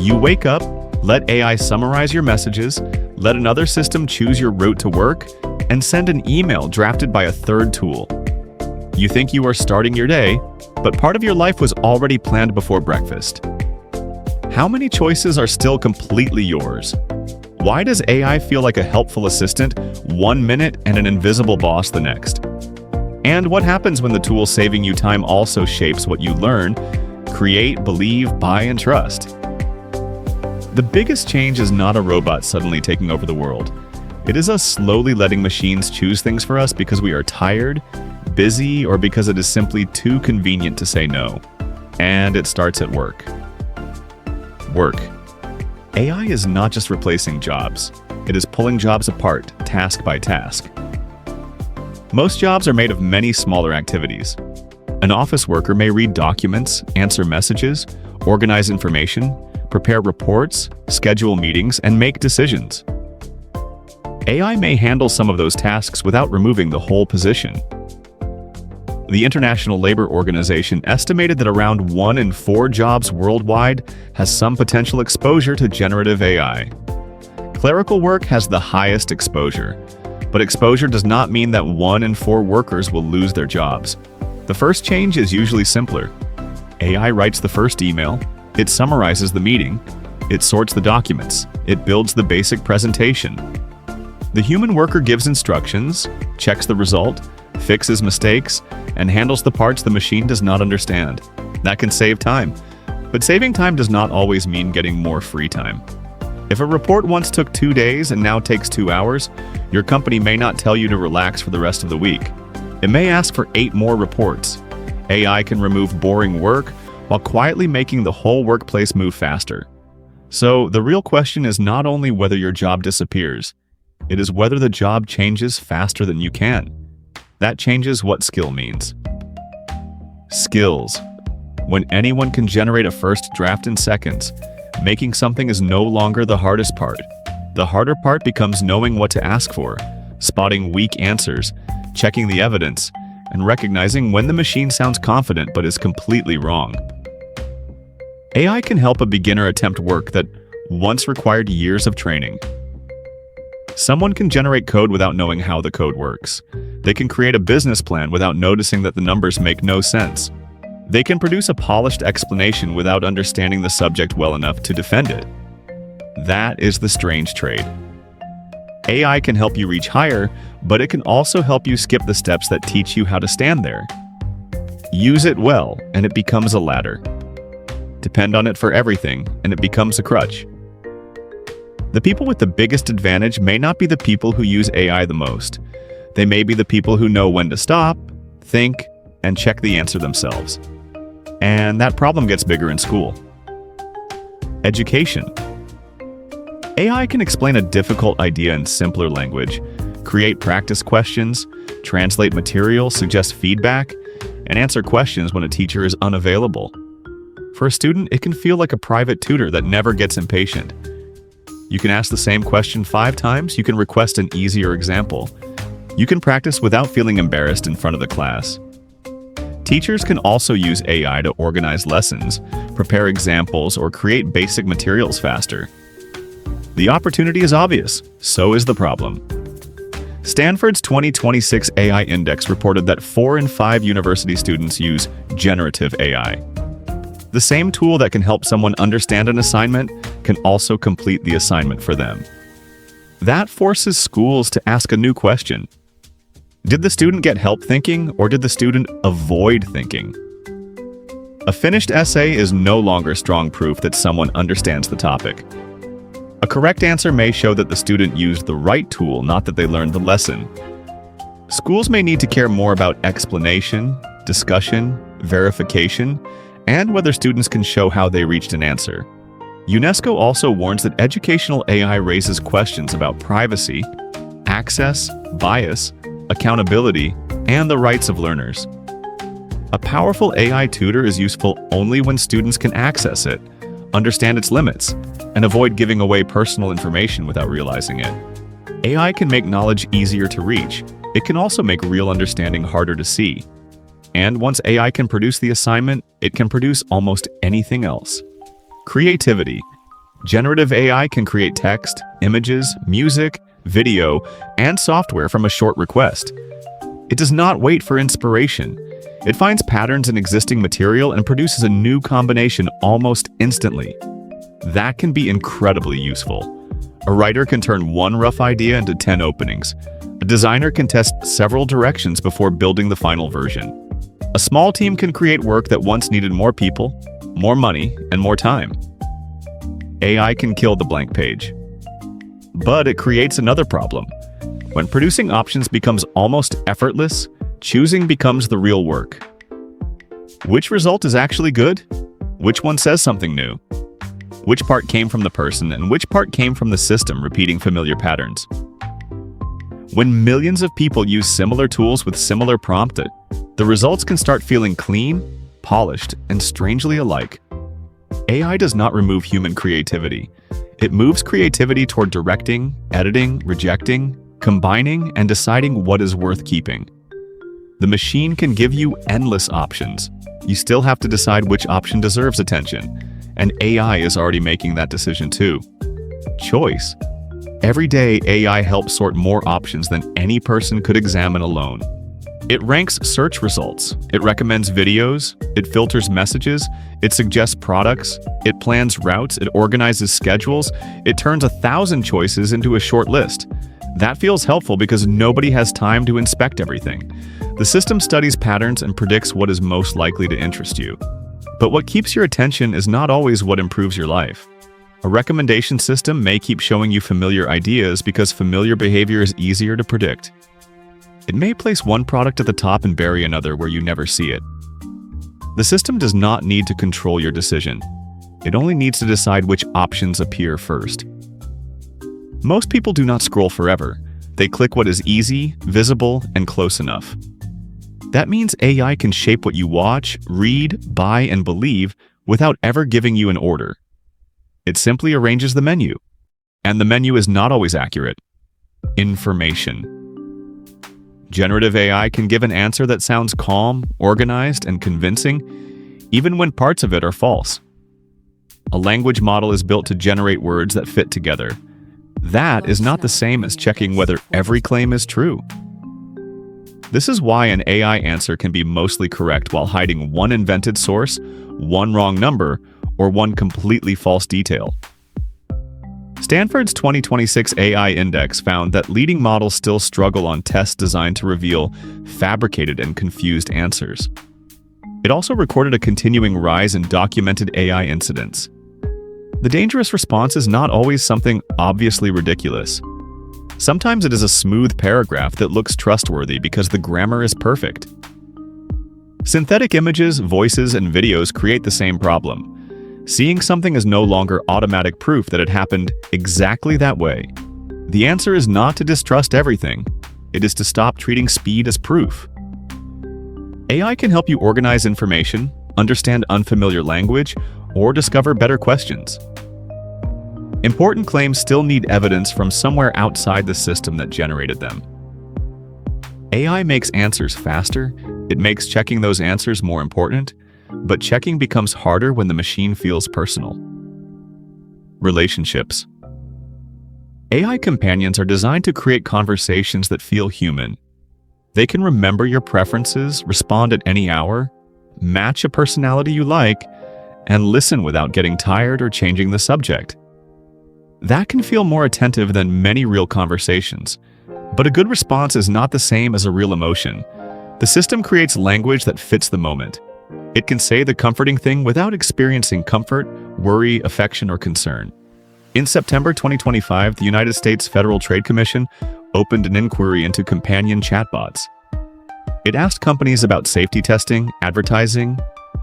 You wake up, let AI summarize your messages, let another system choose your route to work, and send an email drafted by a third tool. You think you are starting your day, but part of your life was already planned before breakfast. How many choices are still completely yours? Why does AI feel like a helpful assistant one minute and an invisible boss the next? And what happens when the tool saving you time also shapes what you learn, create, believe, buy, and trust? The biggest change is not a robot suddenly taking over the world. It is us slowly letting machines choose things for us because we are tired, busy, or because it is simply too convenient to say no. And it starts at work. Work. AI is not just replacing jobs. It is pulling jobs apart, task by task. Most jobs are made of many smaller activities. An office worker may read documents, answer messages, organize information, prepare reports, schedule meetings, and make decisions. AI may handle some of those tasks without removing the whole position. The International Labor Organization estimated that around 1 in 4 jobs worldwide has some potential exposure to generative AI. Clerical work has the highest exposure, but exposure does not mean that 1 in 4 workers will lose their jobs. The first change is usually simpler. AI writes the first email, it summarizes the meeting, it sorts the documents, it builds the basic presentation. The human worker gives instructions, checks the result, fixes mistakes, and handles the parts the machine does not understand. That can save time. But saving time does not always mean getting more free time. If a report once took 2 days and now takes 2 hours, your company may not tell you to relax for the rest of the week. It may ask for 8 more reports. AI can remove boring work while quietly making the whole workplace move faster. So the real question is not only whether your job disappears, it is whether the job changes faster than you can. That changes what skill means. Skills. When anyone can generate a first draft in seconds, making something is no longer the hardest part. The harder part becomes knowing what to ask for, spotting weak answers, checking the evidence, and recognizing when the machine sounds confident but is completely wrong. AI can help a beginner attempt work that once required years of training. Someone can generate code without knowing how the code works. They can create a business plan without noticing that the numbers make no sense. They can produce a polished explanation without understanding the subject well enough to defend it. That is the strange trade. AI can help you reach higher, but it can also help you skip the steps that teach you how to stand there. Use it well, and it becomes a ladder. Depend on it for everything, and it becomes a crutch. The people with the biggest advantage may not be the people who use AI the most. They may be the people who know when to stop, think, and check the answer themselves. And that problem gets bigger in school. Education. AI can explain a difficult idea in simpler language, create practice questions, translate material, suggest feedback, and answer questions when a teacher is unavailable. For a student, it can feel like a private tutor that never gets impatient. You can ask the same question 5 times, you can request an easier example. You can practice without feeling embarrassed in front of the class. Teachers can also use AI to organize lessons, prepare examples, or create basic materials faster. The opportunity is obvious, so is the problem. Stanford's 2026 AI Index reported that 4 in 5 university students use generative AI. The same tool that can help someone understand an assignment can also complete the assignment for them. That forces schools to ask a new question. Did the student get help thinking, or did the student avoid thinking? A finished essay is no longer strong proof that someone understands the topic. A correct answer may show that the student used the right tool, not that they learned the lesson. Schools may need to care more about explanation, discussion, verification, and whether students can show how they reached an answer. UNESCO also warns that educational AI raises questions about privacy, access, bias, accountability, and the rights of learners. A powerful AI tutor is useful only when students can access it, understand its limits, and avoid giving away personal information without realizing it. AI can make knowledge easier to reach. It can also make real understanding harder to see. And once AI can produce the assignment, it can produce almost anything else. Creativity. Generative AI can create text, images, music, video, and software from a short request. It does not wait for inspiration. It finds patterns in existing material and produces a new combination almost instantly. That can be incredibly useful. A writer can turn one rough idea into 10 openings. A designer can test several directions before building the final version. A small team can create work that once needed more people, more money, and more time. AI can kill the blank page. But it creates another problem. When producing options becomes almost effortless, choosing becomes the real work. Which result is actually good? Which one says something new? Which part came from the person and which part came from the system repeating familiar patterns? When millions of people use similar tools with similar prompts, the results can start feeling clean, polished, and strangely alike. AI does not remove human creativity. It moves creativity toward directing, editing, rejecting, combining, and deciding what is worth keeping. The machine can give you endless options. You still have to decide which option deserves attention, and AI is already making that decision too. Choice. Every day, AI helps sort more options than any person could examine alone. It ranks search results, it recommends videos, it filters messages, it suggests products, it plans routes, it organizes schedules, it turns 1,000 choices into a short list. That feels helpful because nobody has time to inspect everything. The system studies patterns and predicts what is most likely to interest you. But what keeps your attention is not always what improves your life. A recommendation system may keep showing you familiar ideas because familiar behavior is easier to predict. It may place one product at the top and bury another where you never see it. The system does not need to control your decision. It only needs to decide which options appear first. Most people do not scroll forever. They click what is easy, visible, and close enough. That means AI can shape what you watch, read, buy, and believe without ever giving you an order. It simply arranges the menu. And the menu is not always accurate. Information. Generative AI can give an answer that sounds calm, organized, and convincing, even when parts of it are false. A language model is built to generate words that fit together. That is not the same as checking whether every claim is true. This is why an AI answer can be mostly correct while hiding one invented source, one wrong number, or one completely false detail. Stanford's 2026 AI Index found that leading models still struggle on tests designed to reveal fabricated and confused answers. It also recorded a continuing rise in documented AI incidents. The dangerous response is not always something obviously ridiculous. Sometimes it is a smooth paragraph that looks trustworthy because the grammar is perfect. Synthetic images, voices, and videos create the same problem. Seeing something is no longer automatic proof that it happened exactly that way. The answer is not to distrust everything. It is to stop treating speed as proof. AI can help you organize information, understand unfamiliar language, or discover better questions. Important claims still need evidence from somewhere outside the system that generated them. AI makes answers faster. It makes checking those answers more important. But checking becomes harder when the machine feels personal. Relationships. AI companions are designed to create conversations that feel human. They can remember your preferences, respond at any hour, match a personality you like, and listen without getting tired or changing the subject. That can feel more attentive than many real conversations. But a good response is not the same as a real emotion. The system creates language that fits the moment. It can say the comforting thing without experiencing comfort, worry, affection, or concern. In September 2025, the United States Federal Trade Commission opened an inquiry into companion chatbots. It asked companies about safety testing, advertising,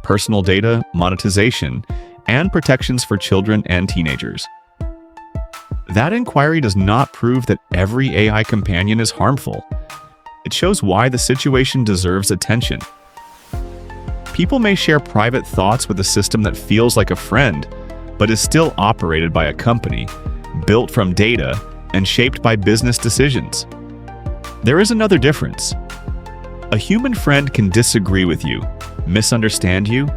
personal data, monetization, and protections for children and teenagers. That inquiry does not prove that every AI companion is harmful. It shows why the situation deserves attention. People may share private thoughts with a system that feels like a friend, but is still operated by a company, built from data, and shaped by business decisions. There is another difference. A human friend can disagree with you, misunderstand you,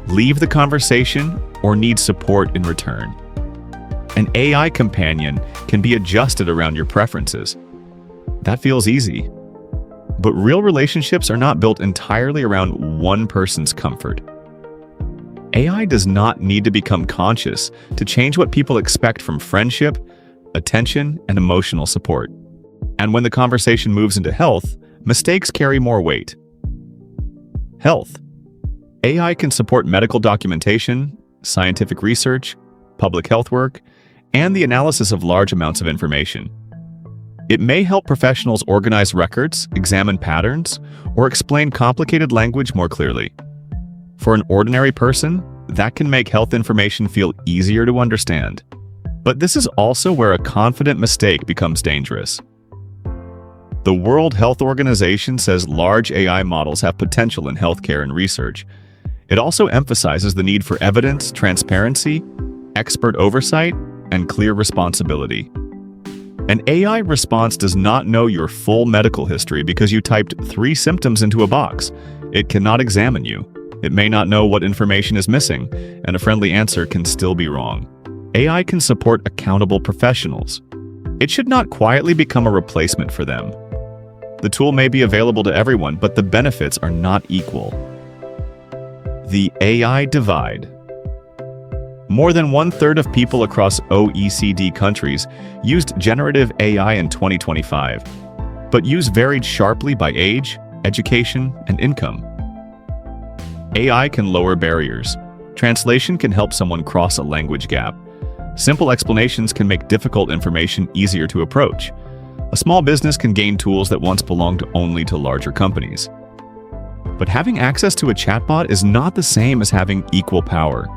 leave the conversation, or need support in return. An AI companion can be adjusted around your preferences. That feels easy. But real relationships are not built entirely around one person's comfort. AI does not need to become conscious to change what people expect from friendship, attention, and emotional support. And when the conversation moves into health, mistakes carry more weight. Health. AI can support medical documentation, scientific research, public health work, and the analysis of large amounts of information. It may help professionals organize records, examine patterns, or explain complicated language more clearly. For an ordinary person, that can make health information feel easier to understand. But this is also where a confident mistake becomes dangerous. The World Health Organization says large AI models have potential in healthcare and research. It also emphasizes the need for evidence, transparency, expert oversight, and clear responsibility. An AI response does not know your full medical history because you typed 3 symptoms into a box. It cannot examine you. It may not know what information is missing, and a friendly answer can still be wrong. AI can support accountable professionals. It should not quietly become a replacement for them. The tool may be available to everyone, but the benefits are not equal. The AI divide. More than 1/3 of people across OECD countries used generative AI in 2025, but use varied sharply by age, education, and income. AI can lower barriers. Translation can help someone cross a language gap. Simple explanations can make difficult information easier to approach. A small business can gain tools that once belonged only to larger companies. But having access to a chatbot is not the same as having equal power.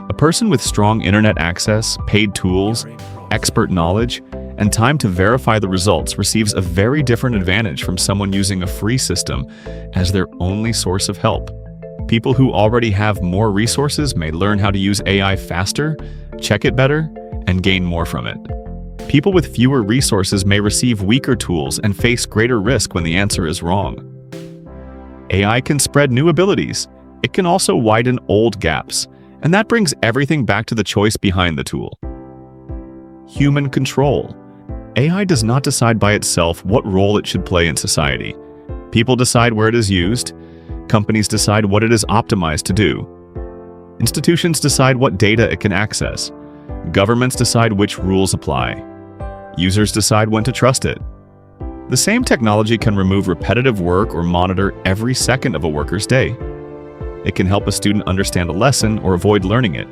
A person with strong internet access, paid tools, expert knowledge, and time to verify the results receives a very different advantage from someone using a free system as their only source of help. People who already have more resources may learn how to use AI faster, check it better, and gain more from it. People with fewer resources may receive weaker tools and face greater risk when the answer is wrong. AI can spread new abilities. It can also widen old gaps, and that brings everything back to the choice behind the tool. Human control. AI does not decide by itself what role it should play in society. People decide where it is used. Companies decide what it is optimized to do. Institutions decide what data it can access. Governments decide which rules apply. Users decide when to trust it. The same technology can remove repetitive work or monitor every second of a worker's day. It can help a student understand a lesson or avoid learning it.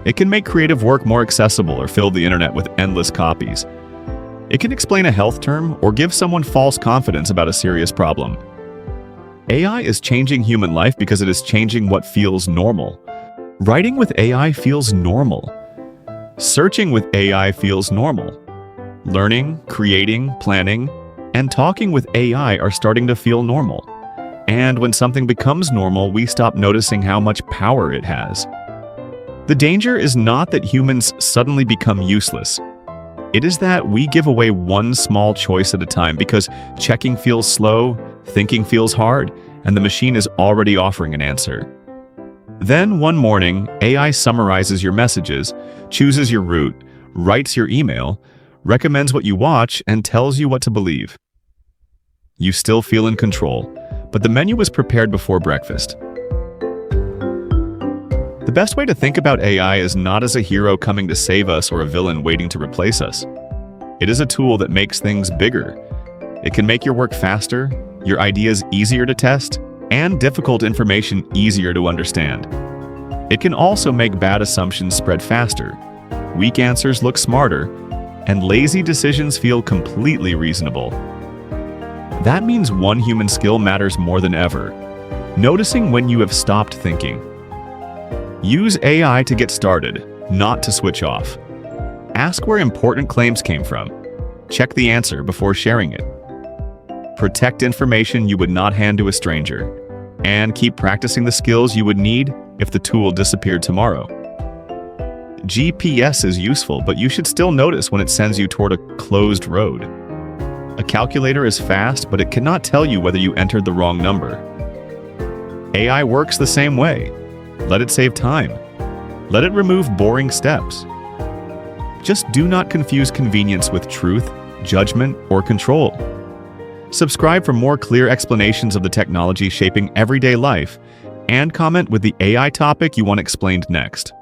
It can make creative work more accessible or fill the internet with endless copies. It can explain a health term or give someone false confidence about a serious problem. AI is changing human life because it is changing what feels normal. Writing with AI feels normal. Searching with AI feels normal. Learning, creating, planning, and talking with AI are starting to feel normal. And when something becomes normal, we stop noticing how much power it has. The danger is not that humans suddenly become useless. It is that we give away one small choice at a time because checking feels slow, thinking feels hard, and the machine is already offering an answer. Then one morning, AI summarizes your messages, chooses your route, writes your email, recommends what you watch, and tells you what to believe. You still feel in control, but the menu was prepared before breakfast. The best way to think about AI is not as a hero coming to save us or a villain waiting to replace us. It is a tool that makes things bigger. It can make your work faster, your ideas easier to test, and difficult information easier to understand. It can also make bad assumptions spread faster, weak answers look smarter, and lazy decisions feel completely reasonable. That means one human skill matters more than ever: noticing when you have stopped thinking. Use AI to get started, not to switch off. Ask where important claims came from. Check the answer before sharing it. Protect information you would not hand to a stranger. And keep practicing the skills you would need if the tool disappeared tomorrow. GPS is useful, but you should still notice when it sends you toward a closed road. A calculator is fast, but it cannot tell you whether you entered the wrong number. AI works the same way. Let it save time. Let it remove boring steps. Just do not confuse convenience with truth, judgment, or control. Subscribe for more clear explanations of the technology shaping everyday life, and comment with the AI topic you want explained next.